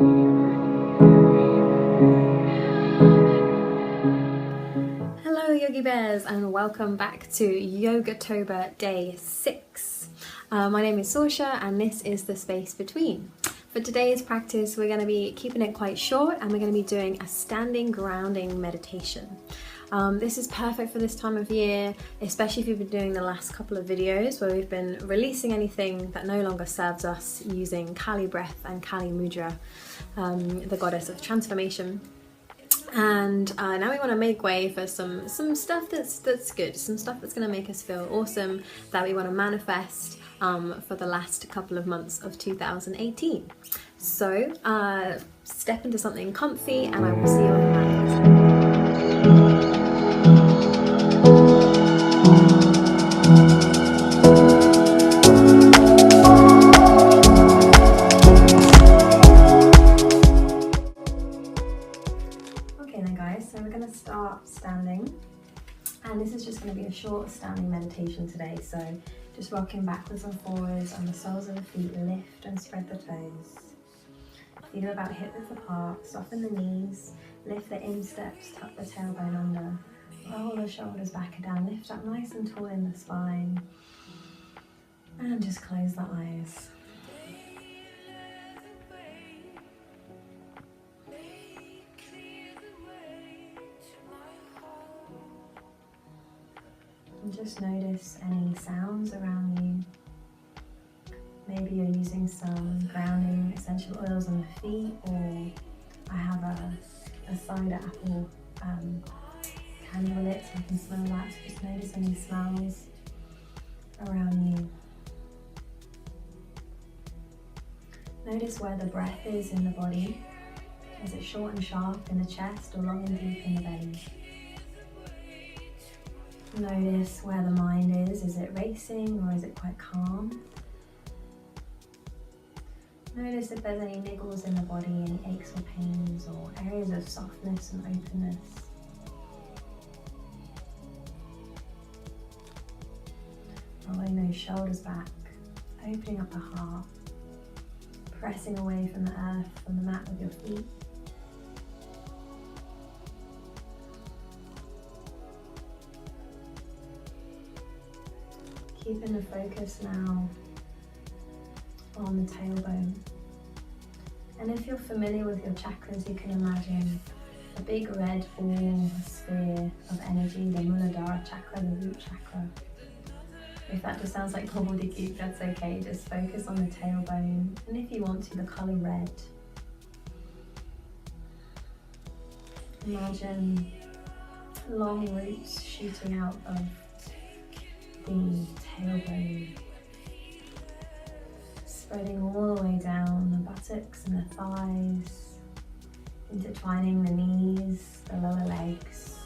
Hello Yogi Bears and welcome back to YOGATOBER Day 6. My name is Sorsha and this is the space between. For today's practice we're going to be keeping it quite short and we're going to be doing a standing grounding meditation. This is perfect for this time of year, especially if you've been doing the last couple of videos where we've been releasing anything that no longer serves us using Kali breath and Kali mudra, the goddess of transformation. And now we want to make way for some stuff that's good, some stuff that's going to make us feel awesome, that we want to manifest for the last couple of months of 2018. So step into something comfy and I will see you on the mat. Start standing, and this is just going to be a short standing meditation today, so just rocking backwards and forwards on the soles of the feet, lift and spread the toes, feel about hip width apart, soften the knees, lift the insteps, tuck the tailbone under, roll the shoulders back and down, lift up nice and tall in the spine, and just close the eyes. And just notice any sounds around you. Maybe you're using some grounding essential oils on the feet, or I have a cider apple candle lit so I can smell that. So just notice any smells around you. Notice where the breath is in the body. Is it short and sharp in the chest or long and deep in the belly? Notice where the mind is. Is it racing or is it quite calm? Notice if there's any niggles in the body, any aches or pains, or areas of softness and openness. Rolling those shoulders back, opening up the heart, pressing away from the earth, from the mat with your feet. Keeping the focus now on the tailbone. And if you're familiar with your chakras, you can imagine a big red ball, a sphere of energy, the Muladhara chakra, the root chakra. If that just sounds like gobbledygook, that's okay. Just focus on the tailbone. And if you want to, the colour red. Imagine long roots shooting out of the tailbone, spreading all the way down the buttocks and the thighs, intertwining the knees, the lower legs,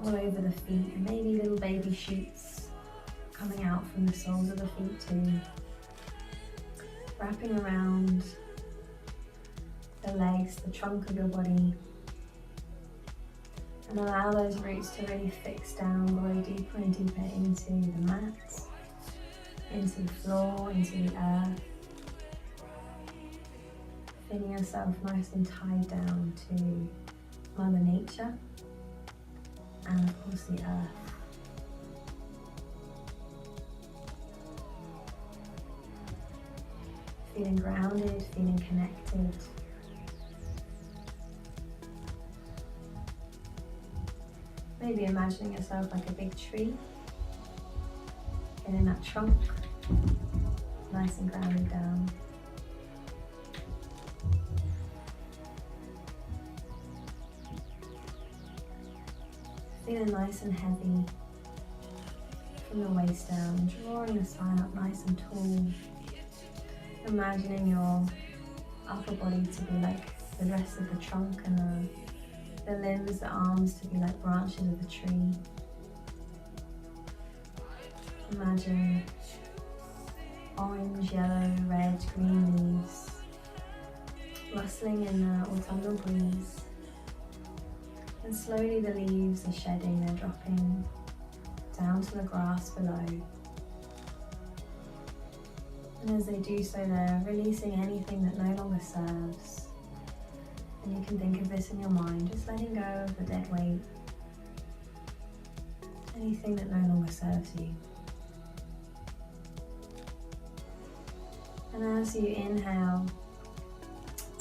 all over the feet, and maybe little baby shoots coming out from the soles of the feet too, wrapping around the legs, the trunk of your body. And allow those roots to really fix down, grow deeper and deeper into the mat, into the floor, into the earth. Feeling yourself nice and tied down to Mother Nature and of course the earth. Feeling grounded, feeling connected. Maybe imagining yourself like a big tree, getting that trunk nice and grounded down. Feeling nice and heavy from the waist down, drawing the spine up nice and tall. Imagining your upper body to be like the rest of the trunk and the limbs, the arms to be like branches of a tree. Imagine orange, yellow, red, green leaves rustling in the autumnal breeze. And slowly the leaves are shedding, they're dropping down to the grass below. And as they do so, they're releasing anything that no longer serves. And you can think of this in your mind, just letting go of the dead weight, anything that no longer serves you. And as you inhale,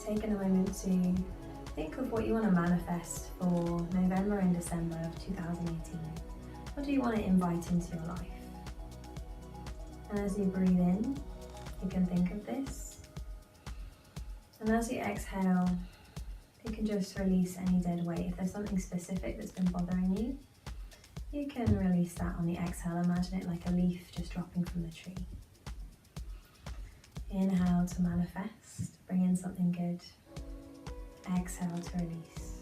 taking a moment to think of what you want to manifest for November and December of 2018. What do you want to invite into your life? And as you breathe in, you can think of this. And as you exhale, you can just release any dead weight. If there's something specific that's been bothering you, you can release that on the exhale. Imagine it like a leaf just dropping from the tree. Inhale to manifest, bring in something good. Exhale to release.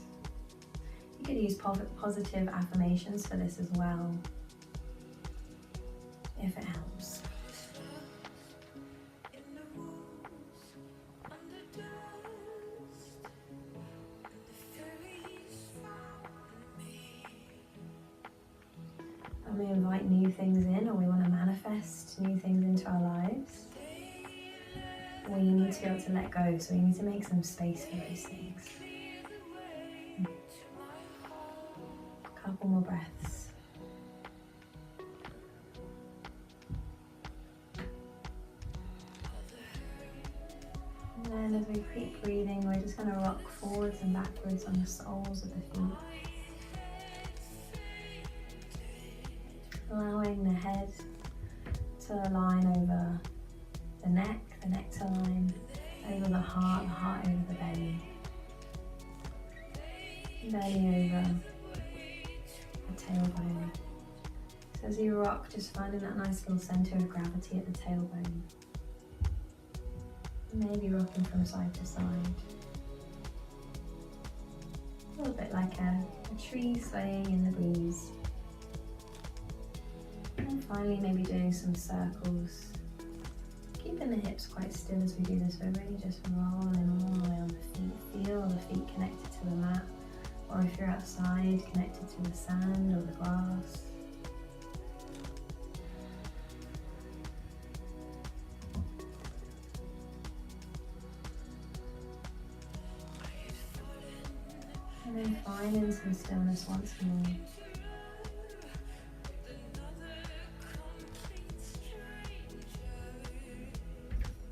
You could use positive affirmations for this as well, if it helps. And we invite new things in, or we want to manifest new things into our lives. We need to be able to let go, so we need to make some space for those things. A couple more breaths. And then as we keep breathing, we're just going to rock forwards and backwards on the soles of the feet. Allowing the head to align over the neck to align over the heart over the belly over the tailbone. So as you rock, just finding that nice little centre of gravity at the tailbone. Maybe rocking from side to side. A little bit like a tree swaying in the breeze. And finally maybe doing some circles. Keeping the hips quite still as we do this, we're really just rolling all the way on the feet. Feel the feet connected to the mat, or if you're outside, connected to the sand or the grass. And then finding some stillness once more.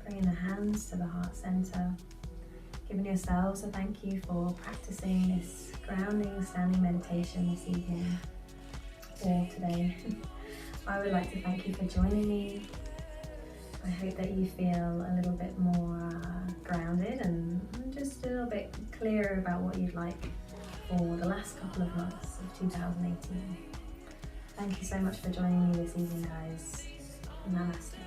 Bringing the hands to the heart center, giving yourselves a thank you for practicing this grounding standing meditation this evening or today. I would like to thank you for joining me. I hope that you feel a little bit more grounded and just a little bit clearer about what you'd like for the last couple of months of 2018. Thank you so much for joining me this evening, guys. Namaste.